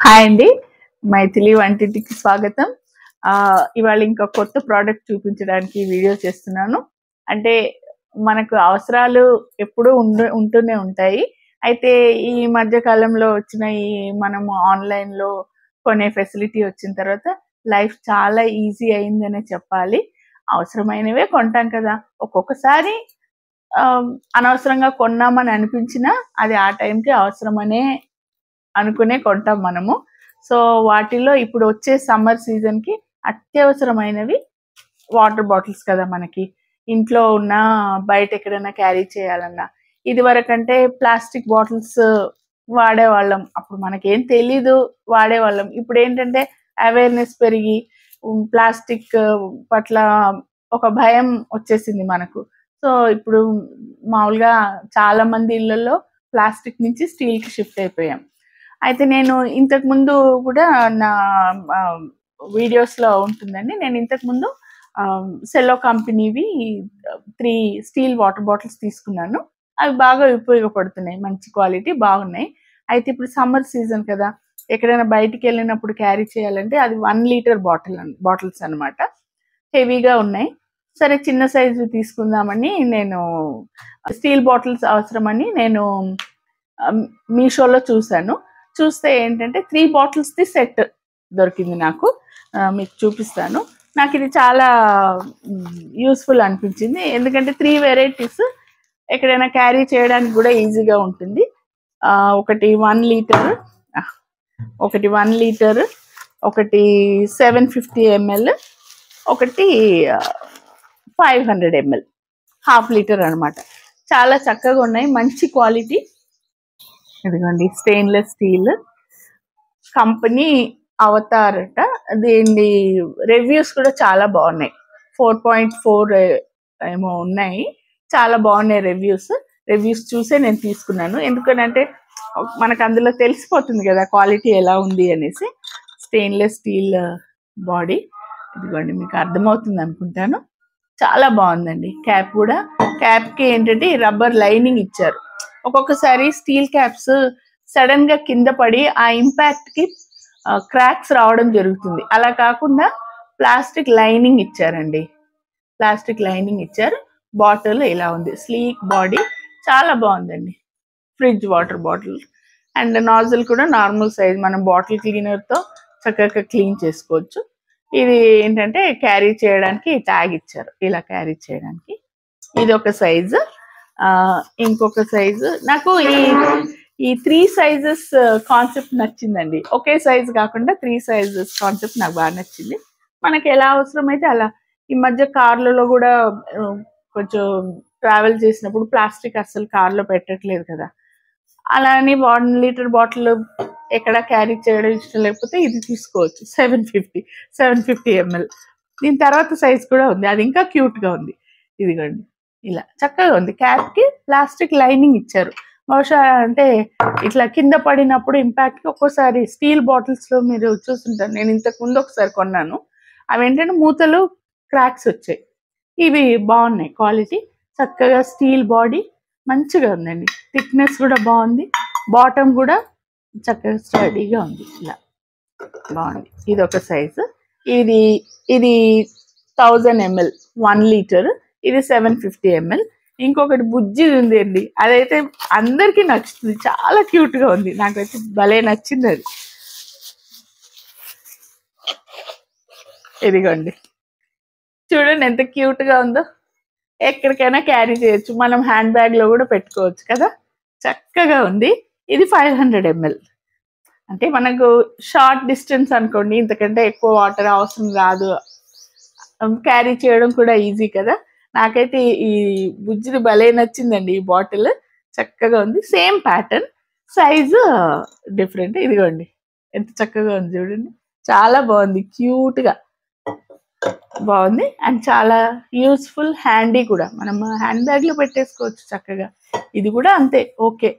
Hi అండి, మైథిలి వంటింటికి స్వాగతం. ఇవాళ ఇంకా కొత్త ప్రోడక్ట్ చూపించడానికి వీడియో చేస్తున్నాను. అంటే మనకు అవసరాలు ఎప్పుడూ ఉంటూనే ఉంటాయి. అయితే ఈ మధ్య కాలంలో వచ్చిన మనము ఆన్లైన్లో కొనే ఫెసిలిటీ వచ్చిన తర్వాత లైఫ్ చాలా ఈజీ అయిందనే చెప్పాలి. అవసరమైనవే కొంటాం కదా. ఒక్కొక్కసారి అనవసరంగా కొన్నామని అనిపించినా అది ఆ టైంకి అవసరమనే అనుకునే కొంటాం మనము. సో వాటిల్లో ఇప్పుడు వచ్చే సమ్మర్ సీజన్కి అత్యవసరమైనవి వాటర్ బాటిల్స్ కదా. మనకి ఇంట్లో ఉన్న బయట ఎక్కడైనా క్యారీ చేయాలన్నా, ఇది వరకంటే ప్లాస్టిక్ బాటిల్స్ వాడేవాళ్ళం. అప్పుడు మనకేం తెలీదు, వాడేవాళ్ళం. ఇప్పుడు ఏంటంటే అవేర్నెస్ పెరిగి ప్లాస్టిక్ పట్ల ఒక భయం వచ్చేసింది మనకు. సో ఇప్పుడు మామూలుగా చాలా మంది ఇళ్లలో ప్లాస్టిక్ నుంచి స్టీల్కి షిఫ్ట్ అయిపోయాం. అయితే నేను ఇంతకుముందు కూడా నా వీడియోస్లో ఉంటుందండి. నేను ఇంతకుముందు సెల్లో కంపెనీవి 3 స్టీల్ వాటర్ బాటిల్స్ తీసుకున్నాను. అవి బాగా ఉపయోగపడుతున్నాయి, మంచి క్వాలిటీ బాగున్నాయి. అయితే ఇప్పుడు సమ్మర్ సీజన్ కదా, ఎక్కడైనా బయటికి వెళ్ళినప్పుడు క్యారీ చేయాలంటే అది 1 లీటర్ బాటిల్స్ అనమాట. హెవీగా ఉన్నాయి. సరే చిన్న సైజు తీసుకుందామని నేను స్టీల్ బాటిల్స్ అవసరమని నేను మీషోలో చూస్తే ఏంటంటే 3 బాటిల్స్ది సెట్ దొరికింది నాకు. మీకు చూపిస్తాను. నాకు ఇది చాలా యూస్ఫుల్ అనిపించింది. ఎందుకంటే 3 వెరైటీస్ ఎక్కడైనా క్యారీ చేయడానికి కూడా ఈజీగా ఉంటుంది. ఒకటి 1 లీటర్, ఒకటి 750 ml, ఒకటి 500 ml, ½ లీటర్ అనమాట. చాలా చక్కగా ఉన్నాయి, మంచి క్వాలిటీ. ఇదిగోండి, స్టెయిన్లెస్ స్టీల్ కంపెనీ అవతార్ అట. దీని రివ్యూస్ కూడా చాలా బాగున్నాయి. 4.4 ఏమో ఉన్నాయి. చాలా బాగున్నాయి రివ్యూస్ చూసే నేను తీసుకున్నాను. ఎందుకనంటే మనకు అందులో తెలిసిపోతుంది కదా క్వాలిటీ ఎలా ఉంది అనేసి. స్టెయిన్లెస్ స్టీల్ బాడీ, ఇదిగోండి మీకు అర్థమవుతుంది అనుకుంటాను. చాలా బాగుందండి. క్యాప్కి ఏంటంటే రబ్బర్ లైనింగ్ ఇచ్చారు. ఒక్కొక్కసారి స్టీల్ క్యాప్స్ సడన్ గా కింద పడి ఆ ఇంపాక్ట్ కి క్రాక్స్ రావడం జరుగుతుంది. అలా కాకుండా ప్లాస్టిక్ లైనింగ్ ఇచ్చారండి. బాటిల్ ఇలా ఉంది, స్లీక్ బాడీ, చాలా బాగుందండి. Fridge water bottle and nozzle కూడా నార్మల్ సైజ్, మనం బాటిల్ క్లీనర్తో చక్కగా క్లీన్ చేసుకోవచ్చు. ఇది ఏంటంటే క్యారీ చేయడానికి ట్యాగ్ ఇచ్చారు, ఇలా క్యారీ చేయడానికి. ఇది ఒక సైజు. ఇంకొక సైజు నాకు ఈ 3 సైజెస్ కాన్సెప్ట్ నచ్చిందండి. ఒకే సైజు కాకుండా 3 సైజెస్ కాన్సెప్ట్ నాకు బాగా నచ్చింది. మనకి ఎలా అవసరమైతే అలా. ఈ మధ్య కార్లలో కూడా కొంచెం ట్రావెల్ చేసినప్పుడు ప్లాస్టిక్ అస్సలు కార్లో పెట్టట్లేదు కదా. అలా అని 1 లీటర్ బాటిల్ ఎక్కడ క్యారీ చేయడం ఇష్టం లేకపోతే ఇది తీసుకోవచ్చు. 750 ml. దీని తర్వాత సైజ్ కూడా ఉంది, అది ఇంకా క్యూట్గా ఉంది. ఇదిగోండి, ఇలా చక్కగా ఉంది. క్యాప్కి ప్లాస్టిక్ లైనింగ్ ఇచ్చారు. బహుశా అంటే ఇట్లా కింద పడినప్పుడు ఇంపాక్ట్కి ఒక్కోసారి స్టీల్ బాటిల్స్లో మీరు చూస్తుంటారు. నేను ఇంతకుముందు ఒకసారి కొన్నాను, అవి ఏంటంటే మూతలు క్రాక్స్ వచ్చాయి. ఇవి బాగున్నాయి, క్వాలిటీ చక్కగా. స్టీల్ బాడీ మంచిగా ఉందండి. థిక్నెస్ కూడా బాగుంది. బాటమ్ కూడా చక్కగా స్టడీగా ఉంది, ఇలా బాగుంది. ఇది ఒక సైజు. ఇది 1000 ml 1 లీటర్. ఇది 750 ml. ఇంకొకటి బుజ్జి ఉంది అండి, అదైతే అందరికీ నచ్చుతుంది. చాలా క్యూట్గా ఉంది, నాకైతే భలే నచ్చింది అది. ఇదిగోండి, చూడండి ఎంత క్యూట్గా ఉందో. ఎక్కడికైనా క్యారీ చేయొచ్చు, మనం హ్యాండ్ బ్యాగ్లో కూడా పెట్టుకోవచ్చు కదా. చక్కగా ఉంది. ఇది 500 ml. అంటే మనకు షార్ట్ డిస్టెన్స్ అనుకోండి, ఇంతకంటే ఎక్కువ వాటర్ అవసరం రాదు, క్యారీ చేయడం కూడా ఈజీ కదా. నాకైతే ఈ బుజ్జిది భలే నచ్చిందండి. ఈ బాటిల్ చక్కగా ఉంది. Same pattern, size different. ఇదిగోండి ఎంత చక్కగా ఉంది చూడండి, చాలా బాగుంది, క్యూట్గా బాగుంది. అండ్ చాలా యూస్ఫుల్, హ్యాండీ కూడా. మనం హ్యాండ్ బ్యాగ్లో పెట్టేసుకోవచ్చు చక్కగా. ఇది కూడా అంతే, ఓకే.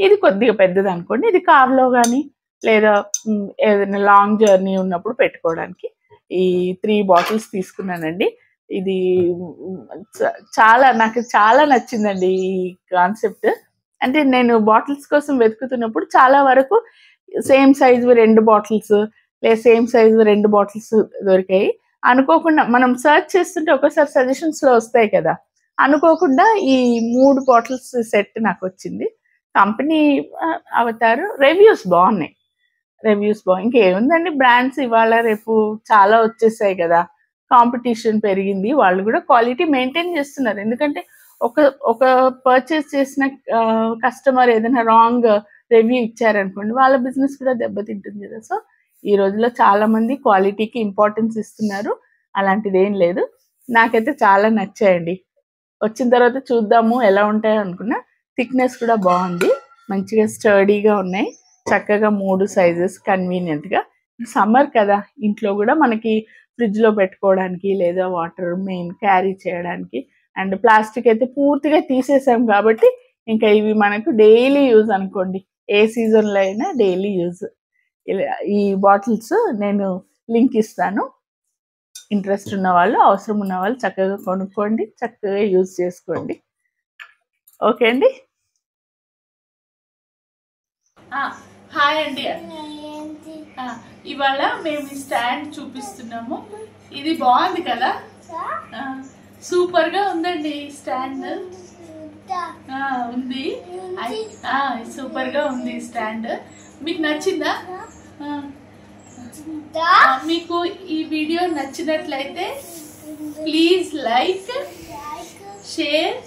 ఇది కొద్దిగా పెద్దది అనుకోండి, ఇది కార్లో కానీ లేదా ఏదైనా లాంగ్ జర్నీ ఉన్నప్పుడు పెట్టుకోవడానికి. ఈ 3 బాటిల్స్ తీసుకున్నానండి. ఇది నాకు చాలా నచ్చిందండి ఈ కాన్సెప్ట్. అంటే నేను బాటిల్స్ కోసం వెతుకుతున్నప్పుడు చాలా వరకు సేమ్ సైజు 2 బాటిల్స్ లేదా సేమ్ సైజు 2 బాటిల్స్ దొరికాయి. అనుకోకుండా మనం సర్చ్ చేస్తుంటే ఒక్కోసారి సజెషన్స్లో వస్తాయి కదా, అనుకోకుండా ఈ 3 బాటిల్స్ సెట్ నాకు వచ్చింది. కంపెనీ అవతారు. రివ్యూస్ బాగున్నాయి. ఇంకేముందండి, బ్రాండ్స్ ఇవాళ రేపు చాలా వచ్చేసాయి కదా, కాంపిటీషన్ పెరిగింది, వాళ్ళు కూడా క్వాలిటీ మెయింటైన్ చేస్తున్నారు. ఎందుకంటే ఒక ఒక పర్చేస్ చేసిన కస్టమర్ ఏదైనా రాంగ్ రివ్యూ ఇచ్చారనుకోండి, వాళ్ళ బిజినెస్ కూడా దెబ్బతింటుంది కదా. సో ఈ రోజుల్లో చాలా మంది క్వాలిటీకి ఇంపార్టెన్స్ ఇస్తున్నారు. అలాంటిది ఏం లేదు. నాకైతే చాలా నచ్చాయండి. వచ్చిన తర్వాత చూద్దాము ఎలా ఉంటాయో అనుకున్నా. థిక్నెస్ కూడా బాగుంది, మంచిగా స్టర్డీగా ఉన్నాయి. చక్కగా 3 సైజెస్ కన్వీనియంట్గా. సమ్మర్ కదా, ఇంట్లో కూడా మనకి ఫ్రిడ్జ్లో పెట్టుకోవడానికి లేదా వాటర్ మెయిన్ క్యారీ చేయడానికి. అండ్ ప్లాస్టిక్ అయితే పూర్తిగా తీసేసాం కాబట్టి ఇంకా ఇవి మనకు డైలీ యూజ్ అనుకోండి, ఏ సీజన్లో అయినా డైలీ యూజ్. ఈ బాటిల్స్ నేను లింక్ ఇస్తాను. ఇంట్రెస్ట్ ఉన్న వాళ్ళు, అవసరం ఉన్న వాళ్ళు చక్కగా కొనుక్కోండి, చక్కగా యూజ్ చేసుకోండి. ఓకే అండి. హాయ్ అండి. ఇవాళ మేము ఈ స్టాండ్ చూపిస్తున్నాము. ఇది బాగుంది కదా, సూపర్ గా ఉందండి. స్టాండ్ ఉంది, సూపర్ గా ఉంది స్టాండ్. మీకు నచ్చిందా? మీకు ఈ వీడియో నచ్చినట్లయితే ప్లీజ్ లైక్, షేర్,